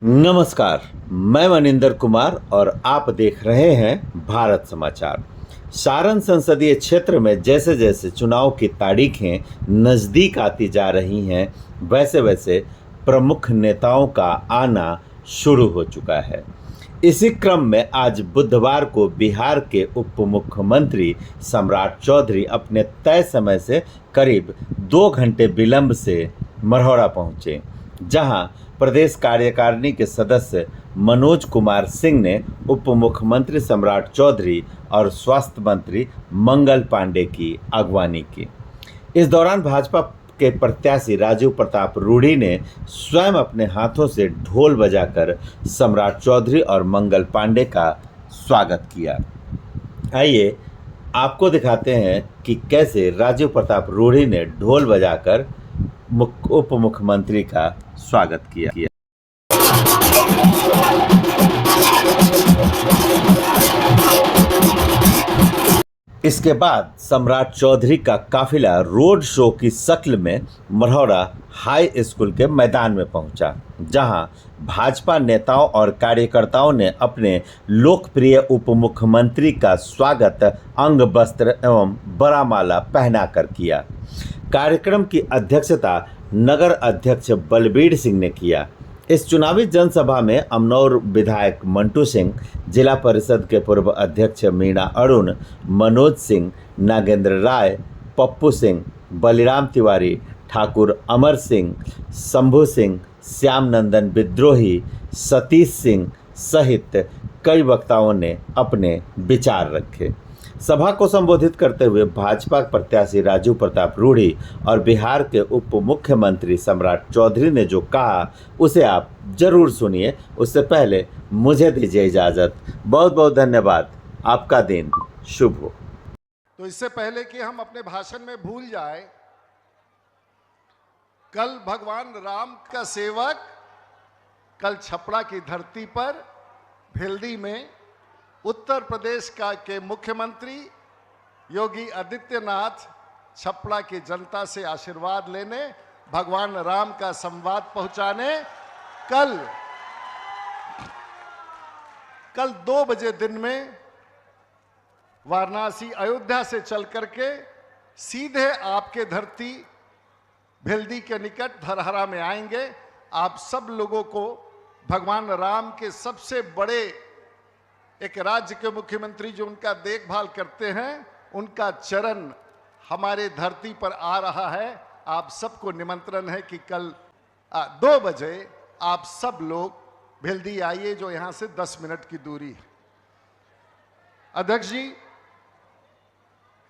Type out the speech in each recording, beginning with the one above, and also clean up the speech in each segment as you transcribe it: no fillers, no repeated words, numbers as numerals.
नमस्कार, मैं मनिंदर कुमार और आप देख रहे हैं भारत समाचार। सारण संसदीय क्षेत्र में जैसे जैसे चुनाव की तारीखें नज़दीक आती जा रही हैं, वैसे वैसे प्रमुख नेताओं का आना शुरू हो चुका है। इसी क्रम में आज बुधवार को बिहार के उप मुख्यमंत्री सम्राट चौधरी अपने तय समय से करीब 2 घंटे विलंब से मढ़ौरा पहुंचे, जहां प्रदेश कार्यकारिणी के सदस्य मनोज कुमार सिंह ने उप मुख्यमंत्री सम्राट चौधरी और स्वास्थ्य मंत्री मंगल पांडे की अगवानी की। इस दौरान भाजपा के प्रत्याशी राजीव प्रताप रूढ़ी ने स्वयं अपने हाथों से ढोल बजाकर सम्राट चौधरी और मंगल पांडे का स्वागत किया। आइए आपको दिखाते हैं कि कैसे राजीव प्रताप रूढ़ी ने ढोल बजाकर उप मुख्यमंत्री का स्वागत किया। इसके बाद सम्राट चौधरी का काफिला रोड शो की शक्ल में मढ़ौरा हाई स्कूल के मैदान में पहुंचा, जहां भाजपा नेताओं और कार्यकर्ताओं ने अपने लोकप्रिय उप मुख्यमंत्री का स्वागत अंग वस्त्र एवं बरामाला पहनाकर किया। कार्यक्रम की अध्यक्षता नगर अध्यक्ष बलबीर सिंह ने किया। इस चुनावी जनसभा में अमनौर विधायक मंटू सिंह, जिला परिषद के पूर्व अध्यक्ष मीणा अरुण, मनोज सिंह, नागेंद्र राय, पप्पू सिंह, बलिराम तिवारी, ठाकुर अमर सिंह, शंभू सिंह, श्याम नंदन विद्रोही, सतीश सिंह सहित कई वक्ताओं ने अपने विचार रखे। सभा को संबोधित करते हुए भाजपा प्रत्याशी राजीव प्रताप रूढ़ी और बिहार के उप मुख्यमंत्री सम्राट चौधरी ने जो कहा, उसे आप जरूर सुनिए। उससे पहले मुझे दीजिए इजाजत। बहुत बहुत धन्यवाद। आपका दिन शुभ हो। तो इससे पहले कि हम अपने भाषण में भूल जाए, कल भगवान राम का सेवक कल छपरा की धरती पर भेल्दी में उत्तर प्रदेश के मुख्यमंत्री योगी आदित्यनाथ छपरा की जनता से आशीर्वाद लेने, भगवान राम का संवाद पहुंचाने कल 2 बजे दिन में वाराणसी अयोध्या से चल करके सीधे आपके धरती भेल्दी के निकट धरहरा में आएंगे। आप सब लोगों को भगवान राम के सबसे बड़े एक राज्य के मुख्यमंत्री जो उनका देखभाल करते हैं, उनका चरण हमारे धरती पर आ रहा है। आप सबको निमंत्रण है कि कल 2 बजे आप सब लोग भेल्दी आइए, जो यहां से 10 मिनट की दूरी है। अध्यक्ष जी,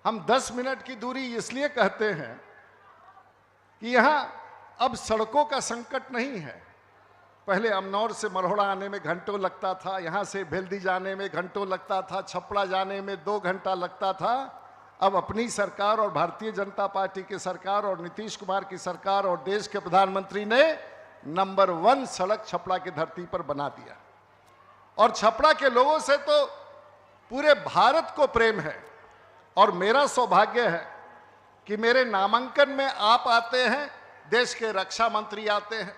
हम 10 मिनट की दूरी इसलिए कहते हैं कि यहां अब सड़कों का संकट नहीं है। पहले अमनौर से मढ़ौरा आने में घंटों लगता था, यहाँ से भेल्दी जाने में घंटों लगता था, छपरा जाने में 2 घंटा लगता था। अब अपनी सरकार और भारतीय जनता पार्टी की सरकार और नीतीश कुमार की सरकार और देश के प्रधानमंत्री ने नंबर 1 सड़क छपरा की धरती पर बना दिया। और छपरा के लोगों से तो पूरे भारत को प्रेम है। और मेरा सौभाग्य है कि मेरे नामांकन में आप आते हैं, देश के रक्षा मंत्री आते हैं।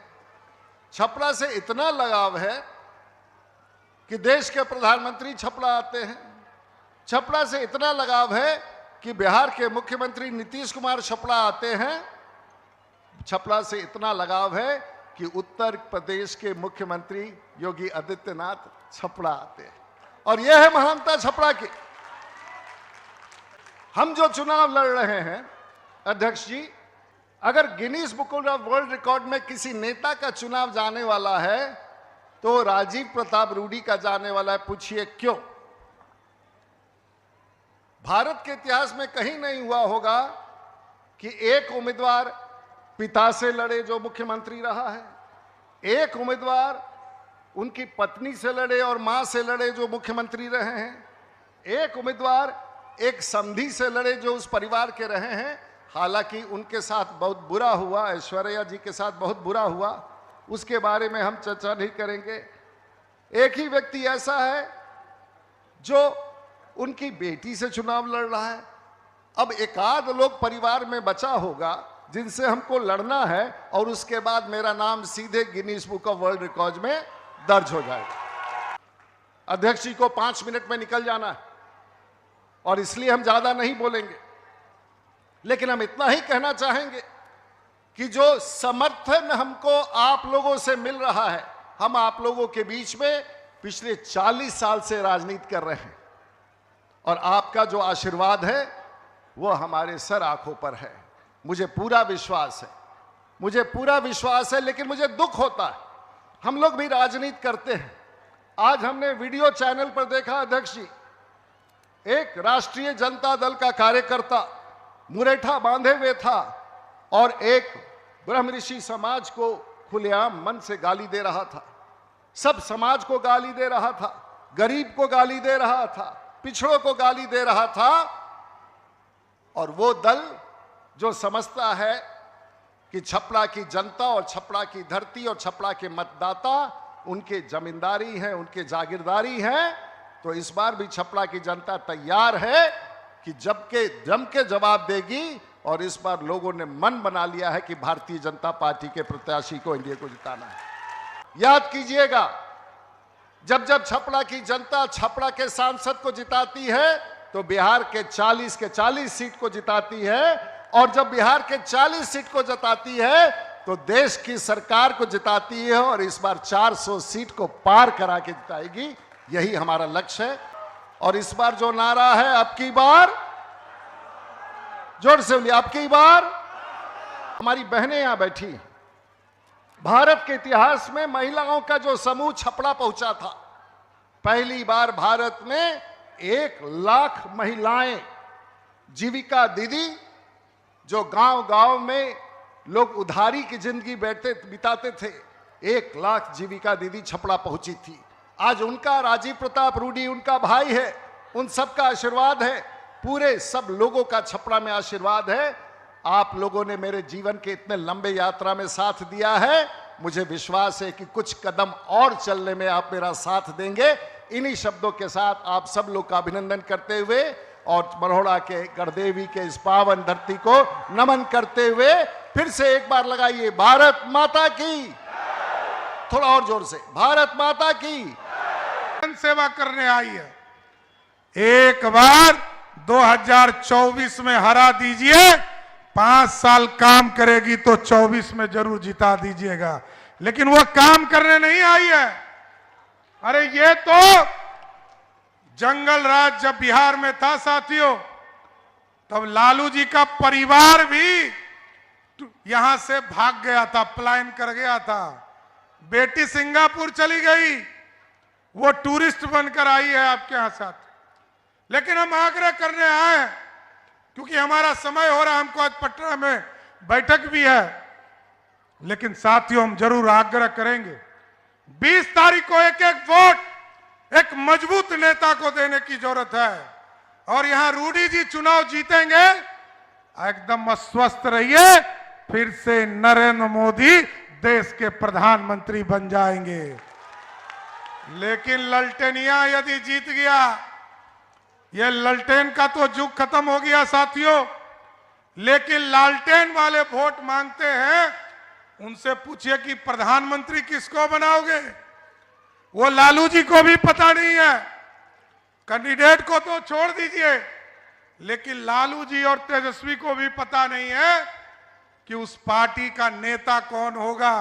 छपरा से इतना लगाव है कि देश के प्रधानमंत्री छपरा आते हैं। छपरा से इतना लगाव है कि बिहार के मुख्यमंत्री नीतीश कुमार छपरा आते हैं। छपरा से इतना लगाव है कि उत्तर प्रदेश के मुख्यमंत्री योगी आदित्यनाथ छपरा आते हैं। और यह है महानता छपरा की। हम जो चुनाव लड़ रहे हैं अध्यक्ष जी, अगर Guinness book of world record में किसी नेता का चुनाव जाने वाला है तो राजीव प्रताप रूढ़ी का जाने वाला है। पूछिए क्यों? भारत के इतिहास में कहीं नहीं हुआ होगा कि एक उम्मीदवार पिता से लड़े जो मुख्यमंत्री रहा है, एक उम्मीदवार उनकी पत्नी से लड़े और मां से लड़े जो मुख्यमंत्री रहे हैं, एक उम्मीदवार एक समधी से लड़े जो उस परिवार के रहे हैं। हालांकि उनके साथ बहुत बुरा हुआ, ऐश्वर्या जी के साथ बहुत बुरा हुआ, उसके बारे में हम चर्चा नहीं करेंगे। एक ही व्यक्ति ऐसा है जो उनकी बेटी से चुनाव लड़ रहा है। अब एकाध लोग परिवार में बचा होगा जिनसे हमको लड़ना है और उसके बाद मेरा नाम सीधे Guinness book of world record में दर्ज हो जाएगा। अध्यक्ष जी को 5 मिनट में निकल जाना है और इसलिए हम ज्यादा नहीं बोलेंगे, लेकिन हम इतना ही कहना चाहेंगे कि जो समर्थन हमको आप लोगों से मिल रहा है, हम आप लोगों के बीच में पिछले 40 साल से राजनीति कर रहे हैं और आपका जो आशीर्वाद है वो हमारे सर आंखों पर है। मुझे पूरा विश्वास है, लेकिन मुझे दुख होता है। हम लोग भी राजनीति करते हैं। आज हमने वीडियो चैनल पर देखा अध्यक्ष जी, एक राष्ट्रीय जनता दल का कार्यकर्ता मुरेठा बांधे हुए था और एक ब्रह्म ऋषि समाज को खुलेआम मन से गाली दे रहा था। सब समाज को गाली दे रहा था, गरीब को गाली दे रहा था, पिछड़ों को गाली दे रहा था। और वो दल जो समझता है कि छपरा की जनता और छपरा की धरती और छपरा के मतदाता उनके जमींदारी हैं, उनके जागीरदारी हैं, तो इस बार भी छपरा की जनता तैयार है कि जम के जवाब देगी। और इस बार लोगों ने मन बना लिया है कि भारतीय जनता पार्टी के प्रत्याशी को, एनडीए को जिताना है। याद कीजिएगा, जब छपरा की जनता छपरा के सांसद को जिताती है तो बिहार के 40 सीट को जिताती है, और जब बिहार के 40 सीट को जिताती है तो देश की सरकार को जिताती है, और इस बार 400 सीट को पार करा के जिताएगी। यही हमारा लक्ष्य है। और इस बार जो नारा है, अब की बार, जोर से बोलिए, अब की बार। हमारी बहनें यहां बैठी हैं। भारत के इतिहास में महिलाओं का जो समूह छपरा पहुंचा था, पहली बार भारत में 1 लाख महिलाएं, जीविका दीदी, जो गांव-गांव में लोग उधारी की जिंदगी बिताते थे, 1 लाख जीविका दीदी छपरा पहुंची थी। आज उनका, राजीव प्रताप रूडी उनका भाई है, उन सबका आशीर्वाद है, पूरे सब लोगों का छपरा में आशीर्वाद है। आप लोगों ने मेरे जीवन के इतने लंबे यात्रा में साथ दिया है, मुझे विश्वास है कि कुछ कदम और चलने में आप मेरा साथ देंगे। इन्हीं शब्दों के साथ आप सब लोग का अभिनंदन करते हुए और मरोड़ा के गढ़देवी के इस पावन धरती को नमन करते हुए फिर से एक बार लगाइए, भारत माता की। थोड़ा और जोर से, भारत माता की। सेवा करने आई है, एक बार 2024 में हरा दीजिए, 5 साल काम करेगी तो 24 में जरूर जिता दीजिएगा। लेकिन वो काम करने नहीं आई है। अरे ये तो जंगल राज जब बिहार में था साथियों, तब लालू जी का परिवार भी यहां से भाग गया था, पलायन कर गया था। बेटी सिंगापुर चली गई, वो टूरिस्ट बनकर आई है आपके यहां साथ। लेकिन हम आग्रह करने आए हैं, क्योंकि हमारा समय हो रहा है, हमको आज पटना में बैठक भी है। लेकिन साथियों, हम जरूर आग्रह करेंगे, 20 तारीख को एक वोट एक मजबूत नेता को देने की जरूरत है। और यहां रूडी जी चुनाव जीतेंगे, एकदम अस्वस्थ रहिए, फिर से नरेंद्र मोदी देश के प्रधानमंत्री बन जाएंगे। लेकिन ललटेनिया यदि जीत गया, ये ललटेन का तो युग खत्म हो गया साथियों। लेकिन लालटेन वाले वोट मांगते हैं, उनसे पूछिए कि प्रधानमंत्री किसको बनाओगे। वो लालू जी को भी पता नहीं है, कैंडिडेट को तो छोड़ दीजिए, लेकिन लालू जी और तेजस्वी को भी पता नहीं है कि उस पार्टी का नेता कौन होगा।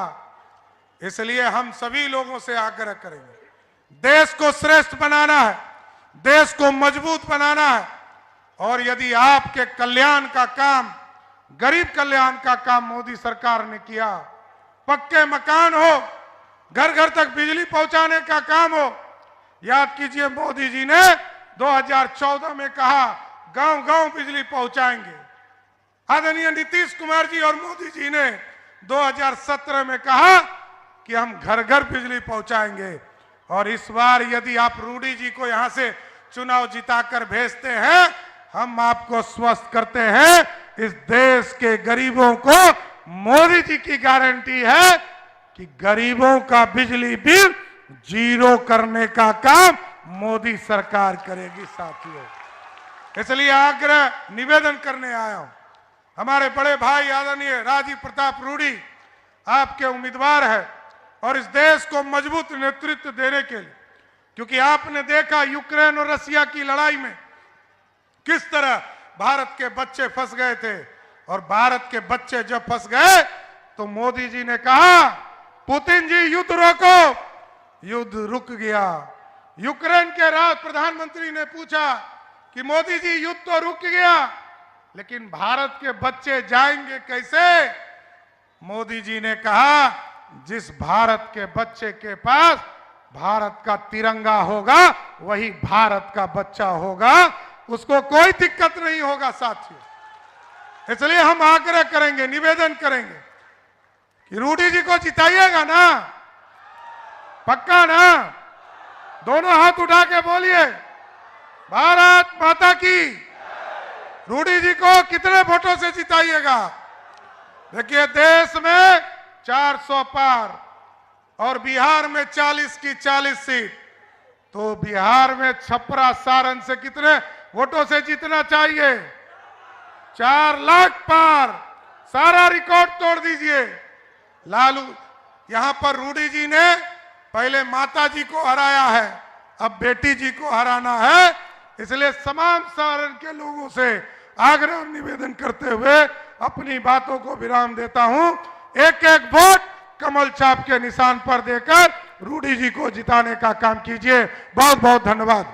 इसलिए हम सभी लोगों से आग्रह करेंगे, देश को श्रेष्ठ बनाना है, देश को मजबूत बनाना है। और यदि आपके कल्याण का काम, गरीब कल्याण का काम मोदी सरकार ने किया, पक्के मकान हो, घर घर तक बिजली पहुंचाने का काम हो। याद कीजिए, मोदी जी ने 2014 में कहा गांव गांव बिजली पहुंचाएंगे। आदरणीय नीतीश कुमार जी और मोदी जी ने 2017 में कहा कि हम घर घर बिजली पहुंचाएंगे। और इस बार यदि आप रूडी जी को यहां से चुनाव जिताकर भेजते हैं, हम आपको स्वस्थ करते हैं, इस देश के गरीबों को मोदी जी की गारंटी है कि गरीबों का बिजली बिल 0 करने का काम मोदी सरकार करेगी साथियों। इसलिए आग्रह निवेदन करने आया हूं, हमारे बड़े भाई आदरणीय राजीव प्रताप रूडी आपके उम्मीदवार है। और इस देश को मजबूत नेतृत्व देने के लिए। क्योंकि आपने देखा यूक्रेन और रसिया की लड़ाई में किस तरह भारत के बच्चे फंस गए थे, और भारत के बच्चे जब फंस गए तो मोदी जी ने कहा पुतिन जी युद्ध रोको, युद्ध रुक गया। यूक्रेन के प्रधानमंत्री ने पूछा कि मोदी जी युद्ध तो रुक गया, लेकिन भारत के बच्चे जाएंगे कैसे? मोदी जी ने कहा जिस भारत के बच्चे के पास भारत का तिरंगा होगा वही भारत का बच्चा होगा, उसको कोई दिक्कत नहीं होगा साथियों। इसलिए हम आग्रह करेंगे, निवेदन करेंगे कि रूडी जी को जिताइएगा ना, पक्का ना? दोनों हाथ उठा के बोलिए भारत माता की। रूडी जी को कितने वोटों से जिताइएगा? देखिए देश में 400 पार और बिहार में 40 की 40 सीट, तो बिहार में छपरा सारण से कितने वोटों से जीतना चाहिए? 4 लाख पार, सारा रिकॉर्ड तोड़ दीजिए। लालू यहां पर रूडी जी ने पहले माता जी को हराया है, अब बेटी जी को हराना है। इसलिए तमाम सारण के लोगों से आग्रह और निवेदन करते हुए अपनी बातों को विराम देता हूं। एक एक वोट कमल छाप के निशान पर देकर रूडी जी को जिताने का काम कीजिए। बहुत बहुत धन्यवाद।